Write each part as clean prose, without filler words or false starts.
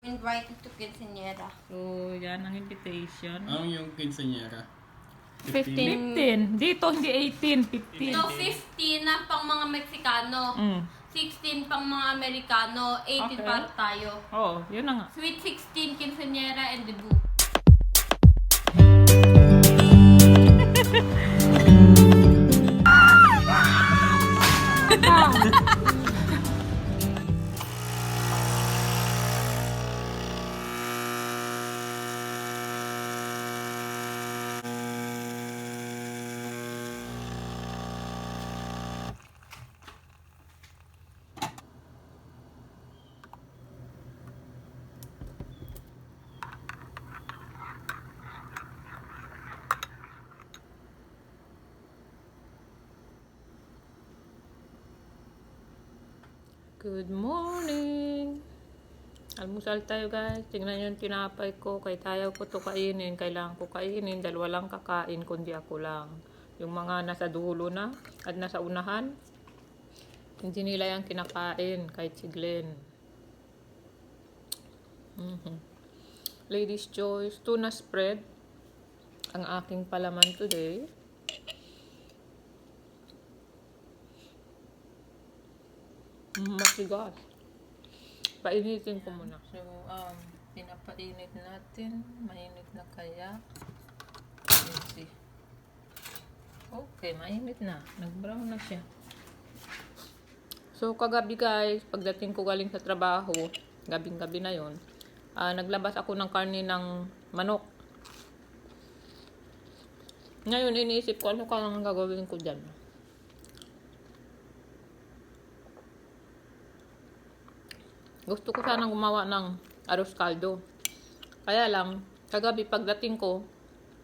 Invited to quinceañera. So, yan ang invitation. Ang yung quinceañera. 15. Dito, hindi 18. 15. So, 15 na pang mga Meksikano. 16 pang mga Amerikano. 18 Okay. para tayo. Oo, yun na nga. Sweet 16, quinceañera, and debut. Good morning! Almusal tayo guys. Tingnan yung tinapay ko. Kay tayo ko to kainin. Kailangan ko kainin. Dalawa lang kakain kundi ako lang. Yung mga nasa dulo na at nasa unahan, hindi nila yung kinakain. Kahit si Glenn. Ladies choice. Tuna spread. Ang aking palaman today. Masigas. Painitin ko muna. So, pinapainit natin. Mainit na kaya. Let's see. Okay, mainit na. Nag-brown na siya. So, kagabi guys, pagdating ko galing sa trabaho, gabing-gabi na yon, naglabas ako ng karne ng manok. Ngayon, iniisip ko, ano kang gagawin ko dyan? Gusto ko sanang gumawa ng arroz caldo. Kaya lang, kagabi pagdating ko,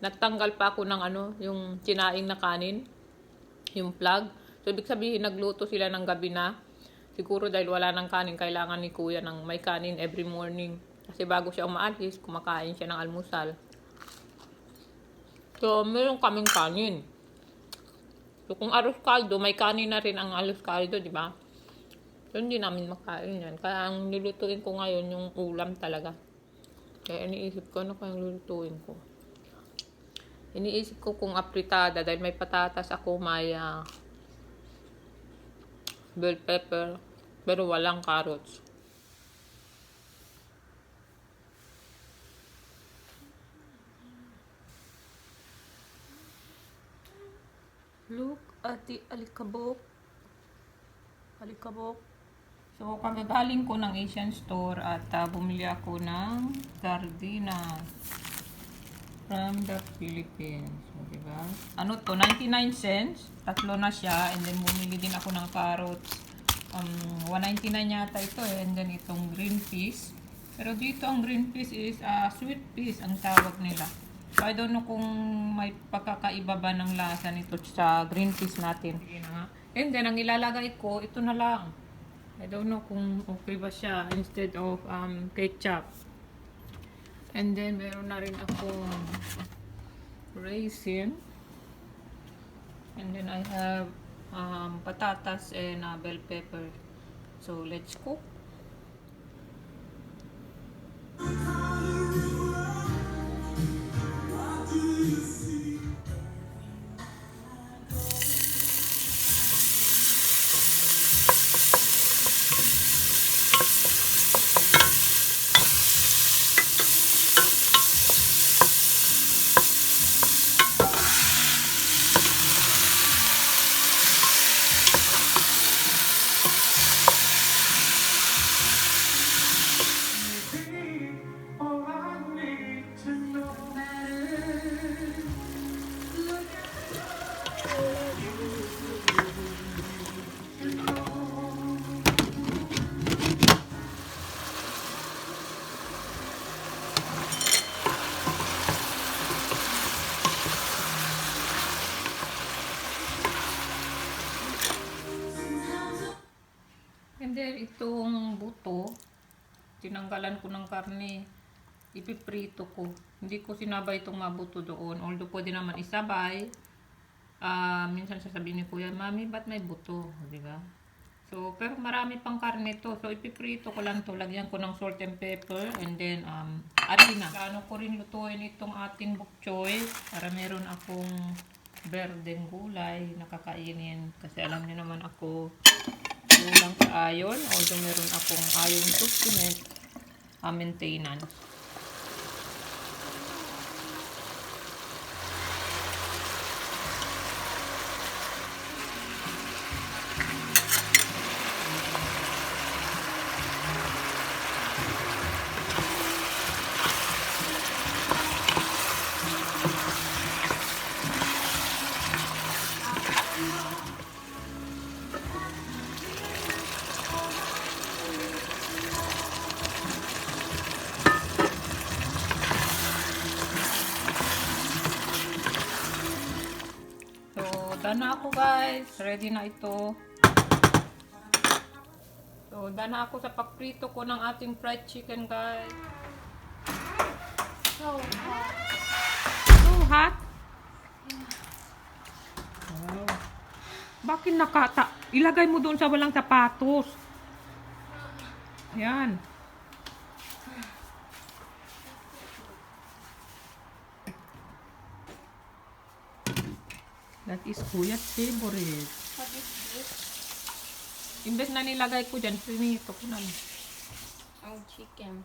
nagtanggal pa ako ng yung sinaing na kanin, yung plug. So, ibig sabihin, nagluto sila ng gabi na. Siguro dahil wala ng kanin, kailangan ni kuya ng may kanin every morning. Kasi bago siya umaalis, kumakain siya ng almusal. So, meron kaming kanin. So, kung arroz caldo, may kanin na rin ang arroz caldo, di ba? So, hindi namin makain yan. Kaya ang lulutuin ko ngayon, yung ulam talaga. Kaya iniisip ko, ano kayang lulutuin ko? Iniisip ko kung afritada, dahil may patatas ako, may bell pepper, pero walang carrots. Look at the alikabok. Alikabok. So, kagagaling ko ng Asian store at bumili ako ng sardinas from the Philippines. So, diba? Ano to? 99 cents. Tatlo na siya. And then, bumili din ako ng carrots. 199 yata ito eh. And then, itong green peas. Pero dito, ang green peas is sweet peas ang tawag nila. So, I don't know kung may pagkakaiba ba ng lasa nito sa green peas natin. And then, ang ilalagay ko, ito na lang. I don't know kung okay ba siya instead of ketchup. And then, meron na rin akong raisin. And then, I have patatas and bell pepper. So, let's cook. And then, itong buto, tinanggalan ko ng karne, ipiprito ko. Hindi ko sinabay itong mabuto doon. Although, pwede naman isabay. Minsan sasabihin ni Kuya, Mami, ba't may buto? Diba? So, So, pero marami pang karne to. So, ipiprito ko lang to. Lagyan ko ng salt and pepper. And then, harina. Plano ko rin lutuin itong ating bok choy. Para meron akong berdeng gulay na kakainin. Kasi alam niyo naman ako kulang sa iron. Although meron akong iron supplement maintenance. Done na ako guys. Ready na ito. So, done na ako sa pagprito ko ng ating fried chicken guys. So hot. So hot? Wow. Bakit nakata? Ilagay mo doon sa walang sapatos. Yan. That is Kuya's favorite. What is this? Imbes na nilagay ko dyan, pinito ko na lang. Ang chicken.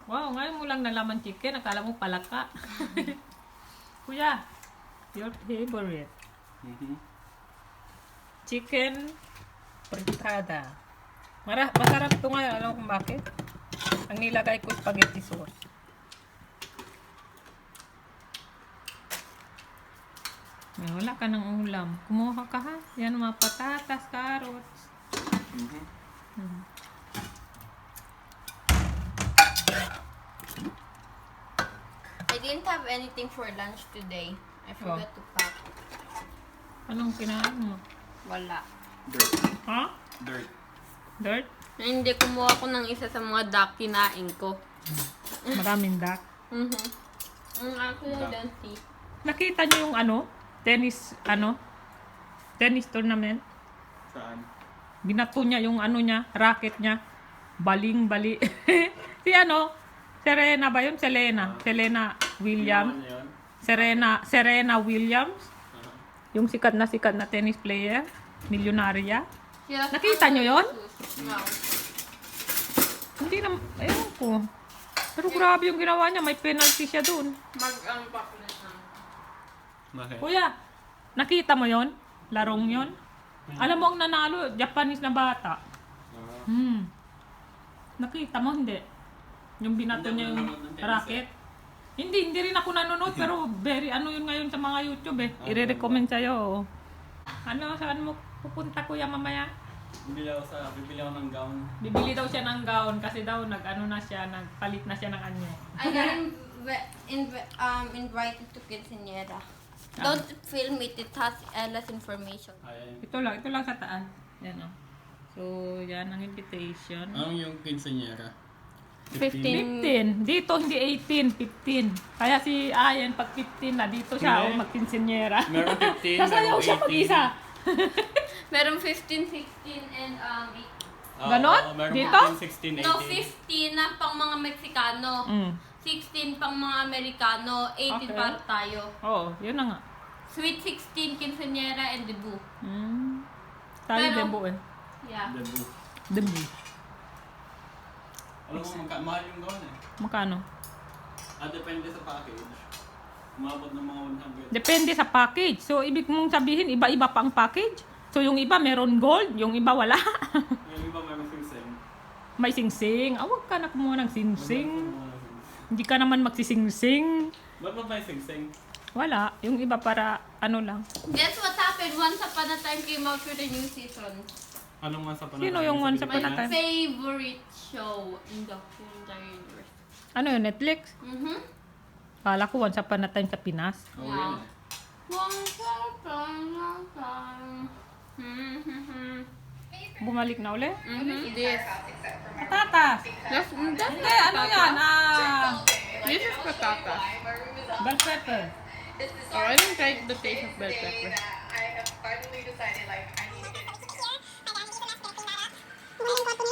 Wow, ngayon mo lang nalaman chicken. Akala mo palaka. Kuya, your favorite. Chicken Afritada. Masarap ito ngayon. Alam mo kung bakit? Ang nilagay ko spaghetti sauce. Wala ka ng ulam. Kumuha ka ha. Yan mga patatas, carrots. I didn't have anything for lunch today. I forgot to pack. Anong kinain mo? Wala. Dirt. Ha? Dirt. Dirt? Hindi, kumuha ko ng isa sa mga duck kinain ko. Maraming duck. Ang ako yung dante. Nakita niyo yung tennis tournament? Saan? Binato niya yung racket niya. Baling-bali. Si Serena ba yun? Serena Williams. Ano yun? Serena Williams. Yung sikat na tennis player. Milyonarya. Nakita niyo yun? No. Hindi na, ewan ko. Pero grabe yung ginawa niya. May penalty siya dun. Mag-unpack na siya. Bakit? Kuya, nakita mo yon? Larong yon? Alam mo ang nanalo, Japanese na bata. Nakita mo, hindi? Yung binato Hindi niya ako yung nanonood ng tennis, racket. Hindi rin ako nanonood, pero very yun ngayon sa mga YouTube eh. I-recommend sa'yo. Saan mo pupunta kuya mamaya? Bibili ako ng gown. Bibili daw siya ng gown kasi daw nagpalit na siya ng anyo. I got invited to quinceañera. Don't film it. It has less information. Ayan. Ito lang sa taas. Yan o. So, yan ang invitation. Anong yung quinceañera? 15. Dito hindi 18, 15. Kaya si Ayan pag 15 na dito siya Hindi. magkinsinyera. Meron 15, Sasayaw meron siya 18. mag-isa. Meron 15, 16, and Ganon? Meron Dito? 15, 16, 18. no, 15 na pang mga Meksikano. 16 pang mga Amerikano, 18 Okay. para tayo. Oo, yun na nga. Sweet 16, quinceañera, and debut. Tayo Pero- debut eh. Yeah. Debut. Debut. Alam mo, mahal yung gown eh. Makano? Depende sa package. Umabot ng mga 100. Depende sa package. So, ibig mong sabihin, iba-iba pa ang package. So, yung iba meron gold, yung iba wala. Yung iba meron sing-sing. May sing-sing. Huwag ka na kumuha ng sing-sing. Hindi ka naman magsising-sing. Ba't ba may sing-sing? Wala. Yung iba para lang. Guess what happened? Once upon a time came out with a new season. Anong once upon a Sino time yung sa once upon a Pilipinas? time? Favorite show in the entire universe. Ano yun, Netflix? Kala ko once upon a time sa Pinas. Oh, Yeah. really? Once upon a time. Bumalik na uli? This. Patatas! That's Hindi, ano yan? This is patata. Bell pepper. Oh, I didn't like the taste of bell pepper. Mura yung kwarto niya.